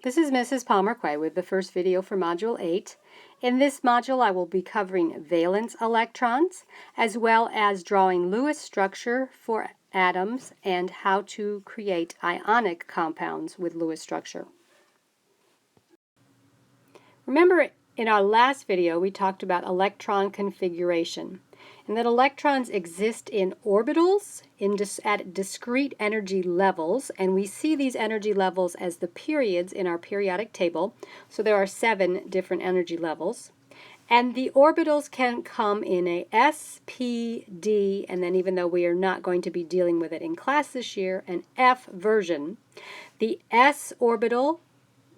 This is Mrs. Palmer-Quay with the first video for Module 8. In this module I will be covering valence electrons as well as drawing Lewis structure for atoms and how to create ionic compounds with Lewis structure. Remember in our last video we talked about electron configuration and that electrons exist in orbitals at discrete energy levels, and we see these energy levels as the periods in our periodic table. So there are 7 different energy levels. And the orbitals can come in a S, P, D, and then even though we are not going to be dealing with it in class this year, an F version. The S orbital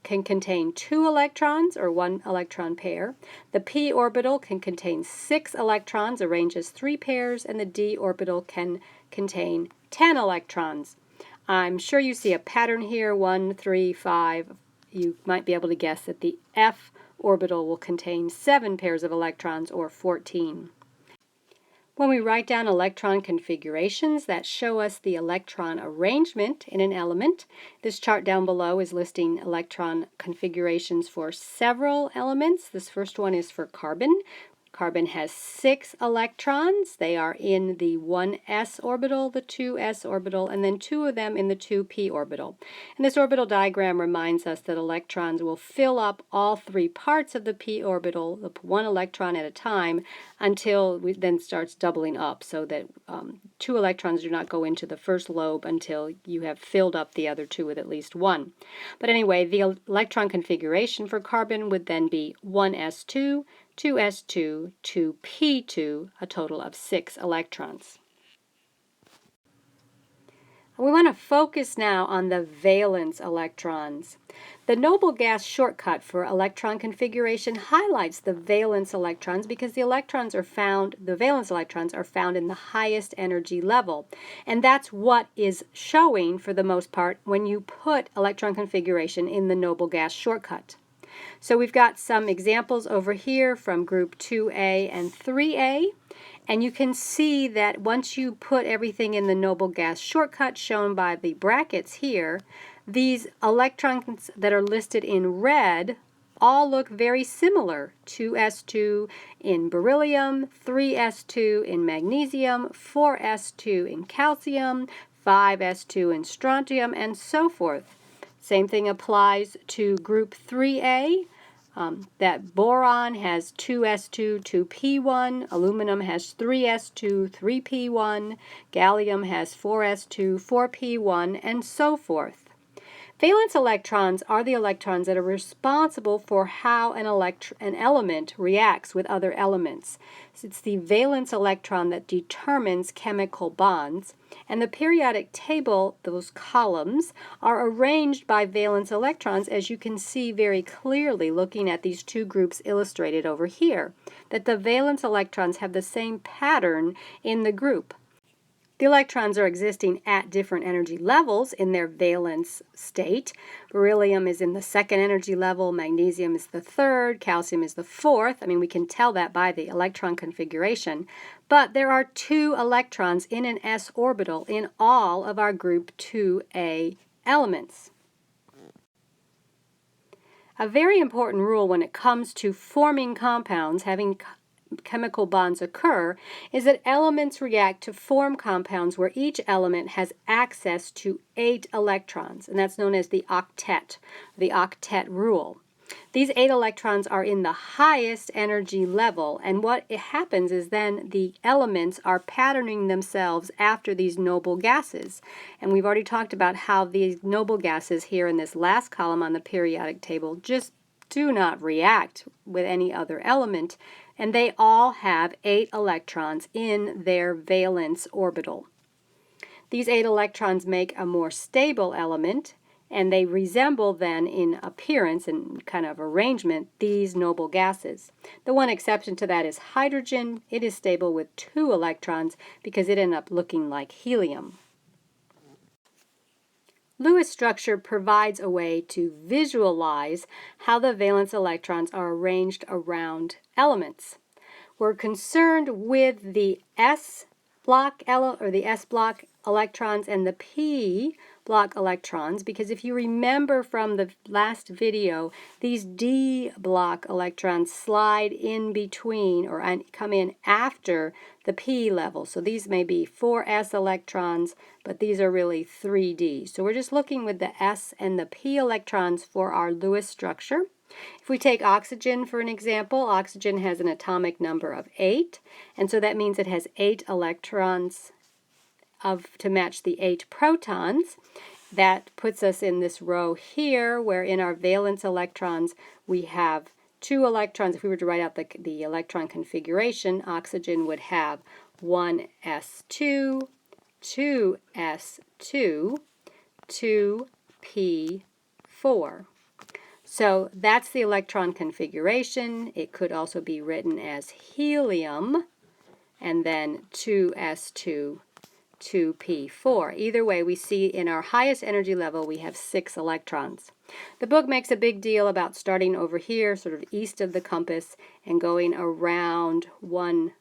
can contain 2 electrons or 1 electron pair. The p orbital can contain 6 electrons arranged as 3 pairs, and the d orbital can contain 10 electrons. I'm sure you see a pattern here, 1, 3, 5. You might be able to guess that the f orbital will contain 7 pairs of electrons or 14. When we write down electron configurations that show us the electron arrangement in an element, this chart down below is listing electron configurations for several elements. This first one is for carbon. Carbon has 6 electrons. They are in the 1s orbital, the 2s orbital, and then 2 of them in the 2p orbital. And this orbital diagram reminds us that electrons will fill up all 3 parts of the p orbital, 1 electron at a time, until it then starts doubling up, so that 2 electrons do not go into the first lobe until you have filled up the other 2 with at least 1. But anyway, the electron configuration for carbon would then be 1s2, 2s2, 2p2, a total of 6 electrons. We want to focus now on the valence electrons. The noble gas shortcut for electron configuration highlights the valence electrons because the valence electrons are found in the highest energy level. And that's what is showing for the most part when you put electron configuration in the noble gas shortcut. So we've got some examples over here from group 2A and 3A, and you can see that once you put everything in the noble gas shortcut shown by the brackets here, these electrons that are listed in red all look very similar. 2s2 in beryllium, 3s2 in magnesium, 4s2 in calcium, 5s2 in strontium, and so forth. Same thing applies to group 3A. That boron has 2s2, 2p1, aluminum has 3s2, 3p1, gallium has 4s2, 4p1, and so forth. Valence electrons are the electrons that are responsible for how an element reacts with other elements. It's the valence electron that determines chemical bonds, and the periodic table, those columns, are arranged by valence electrons, as you can see very clearly looking at these 2 groups illustrated over here, that the valence electrons have the same pattern in the group. The electrons are existing at different energy levels in their valence state. Beryllium is in the 2nd energy level, magnesium is the 3rd, calcium is the 4th. I mean, we can tell that by the electron configuration. But there are 2 electrons in an s orbital in all of our group 2A elements. A very important rule when it comes to forming compounds, having chemical bonds occur, is that elements react to form compounds where each element has access to 8 electrons, and that's known as the octet rule. These 8 electrons are in the highest energy level, and what happens is then the elements are patterning themselves after these noble gases. And we've already talked about how these noble gases here in this last column on the periodic table just do not react with any other element, and they all have 8 electrons in their valence orbital. These 8 electrons make a more stable element, and they resemble then in appearance and kind of arrangement these noble gases. The one exception to that is hydrogen. It is stable with 2 electrons because it ends up looking like helium. Lewis structure provides a way to visualize how the valence electrons are arranged around elements. We're concerned with the s block electrons and the p block electrons, because if you remember from the last video, these d block electrons slide in between or come in after the p level. So these may be 4s electrons, but these are really 3d. So we're just looking with the s and the p electrons for our Lewis structure. If we take oxygen for an example, oxygen has an atomic number of 8, and so that means it has 8 electrons to match the 8 protons. That puts us in this row here, where in our valence electrons we have 2 electrons. If we were to write out the electron configuration, oxygen would have 1s2, 2s2, 2p4. So that's the electron configuration. It could also be written as helium, and then 2s2, 2p4. Either way, we see in our highest energy level we have 6 electrons. The book makes a big deal about starting over here, sort of east of the compass, and going around one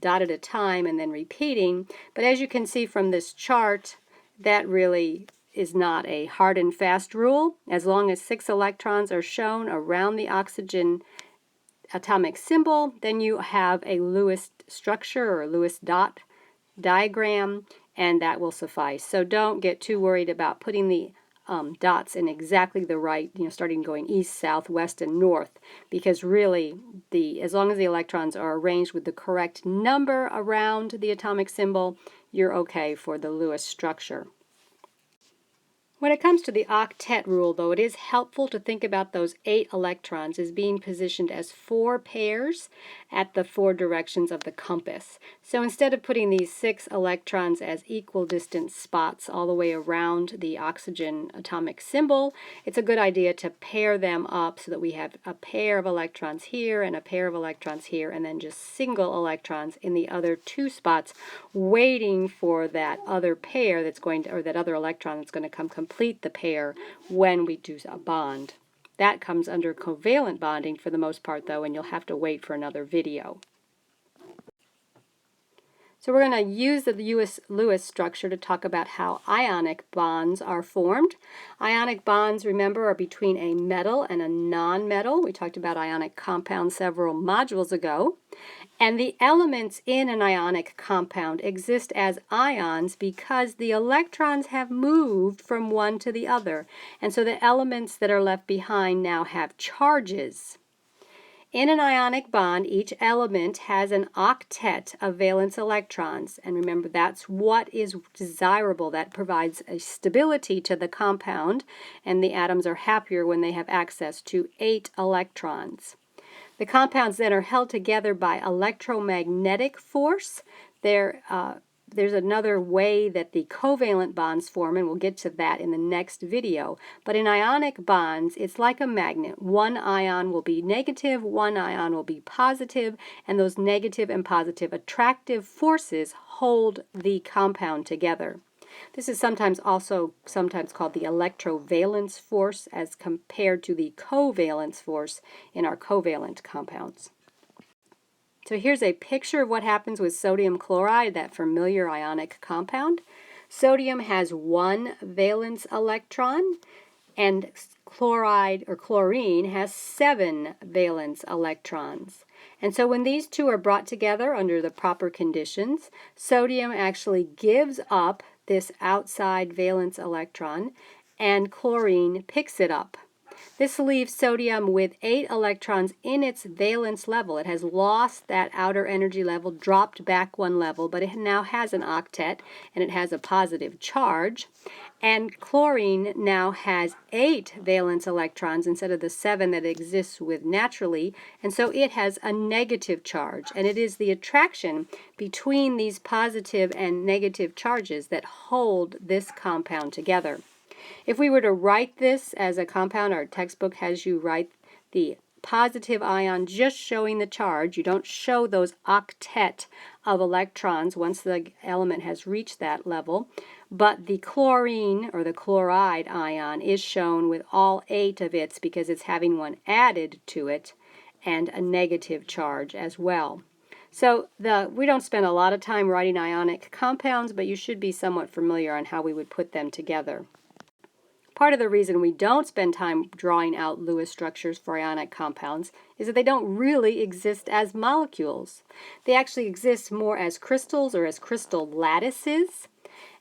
dot at a time and then repeating. But as you can see from this chart, that really is not a hard and fast rule. As long as 6 electrons are shown around the oxygen atomic symbol, then you have a Lewis structure or Lewis dot diagram, and that will suffice. So don't get too worried about putting the dots in exactly the right, starting going east, south, west, and north, because really, as long as the electrons are arranged with the correct number around the atomic symbol, you're okay for the Lewis structure. When it comes to the octet rule, though, it is helpful to think about those 8 electrons as being positioned as 4 pairs at the 4 directions of the compass. So instead of putting these 6 electrons as equal distance spots all the way around the oxygen atomic symbol, it's a good idea to pair them up so that we have a pair of electrons here and a pair of electrons here, and then just single electrons in the other 2 spots, waiting for that other pair that's going to, or that other electron that's going to complete the pair when we do a bond. That comes under covalent bonding for the most part, though, and you'll have to wait for another video. So we're going to use the Lewis structure to talk about how ionic bonds are formed. Ionic bonds, remember, are between a metal and a non-metal. We talked about ionic compounds several modules ago. And the elements in an ionic compound exist as ions because the electrons have moved from one to the other. And so the elements that are left behind now have charges. In an ionic bond, each element has an octet of valence electrons. And remember, that's what is desirable. That provides a stability to the compound, and the atoms are happier when they have access to 8 electrons. The compounds then are held together by electromagnetic force. There's another way that the covalent bonds form, and we'll get to that in the next video. But in ionic bonds, it's like a magnet. One ion will be negative, one ion will be positive, and those negative and positive attractive forces hold the compound together. This is sometimes called the electrovalence force as compared to the covalence force in our covalent compounds. So here's a picture of what happens with sodium chloride, that familiar ionic compound. Sodium has 1 valence electron, and chloride or chlorine has 7 valence electrons. And so when these two are brought together under the proper conditions, sodium actually gives up this outside valence electron, and chlorine picks it up. This leaves sodium with 8 electrons in its valence level. It has lost that outer energy level, dropped back 1 level, but it now has an octet, and it has a positive charge. And chlorine now has 8 valence electrons instead of the 7 that it exists with naturally, and so it has a negative charge. And it is the attraction between these positive and negative charges that hold this compound together. If we were to write this as a compound, our textbook has you write the positive ion just showing the charge. You don't show those octet of electrons once the element has reached that level. But the chlorine or the chloride ion is shown with all 8 of its because it's having 1 added to it and a negative charge as well. So we don't spend a lot of time writing ionic compounds, but you should be somewhat familiar on how we would put them together. Part of the reason we don't spend time drawing out Lewis structures for ionic compounds is that they don't really exist as molecules. They actually exist more as crystals or as crystal lattices.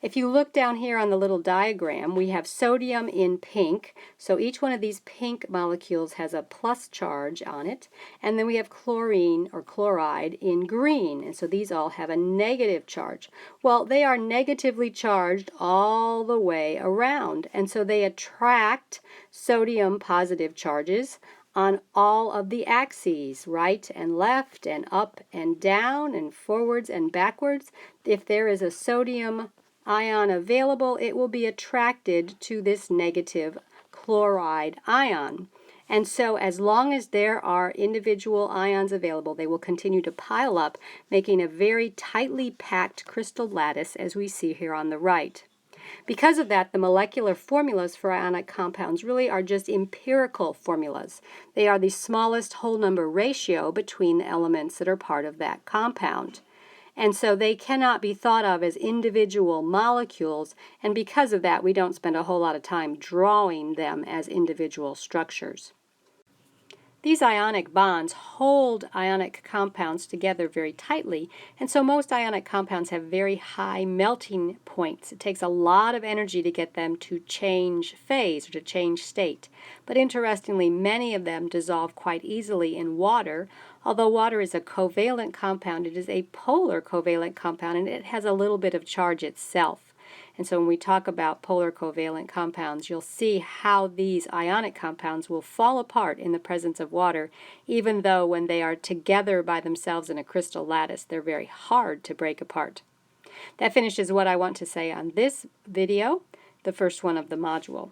If you look down here on the little diagram, we have sodium in pink. So each one of these pink molecules has a plus charge on it. And then we have chlorine or chloride in green. And so these all have a negative charge. Well, they are negatively charged all the way around. And so they attract sodium positive charges on all of the axes, right and left and up and down and forwards and backwards. If there is a sodium ion available, it will be attracted to this negative chloride ion. And so as long as there are individual ions available, they will continue to pile up, making a very tightly packed crystal lattice as we see here on the right. Because of that, the molecular formulas for ionic compounds really are just empirical formulas. They are the smallest whole number ratio between the elements that are part of that compound. And so they cannot be thought of as individual molecules, and because of that, we don't spend a whole lot of time drawing them as individual structures. These ionic bonds hold ionic compounds together very tightly, and so most ionic compounds have very high melting points. It takes a lot of energy to get them to change phase or to change state. But interestingly, many of them dissolve quite easily in water. Although water is a covalent compound, it is a polar covalent compound, and it has a little bit of charge itself. And so when we talk about polar covalent compounds, you'll see how these ionic compounds will fall apart in the presence of water, even though when they are together by themselves in a crystal lattice, they're very hard to break apart. That finishes what I want to say on this video, the first one of the module.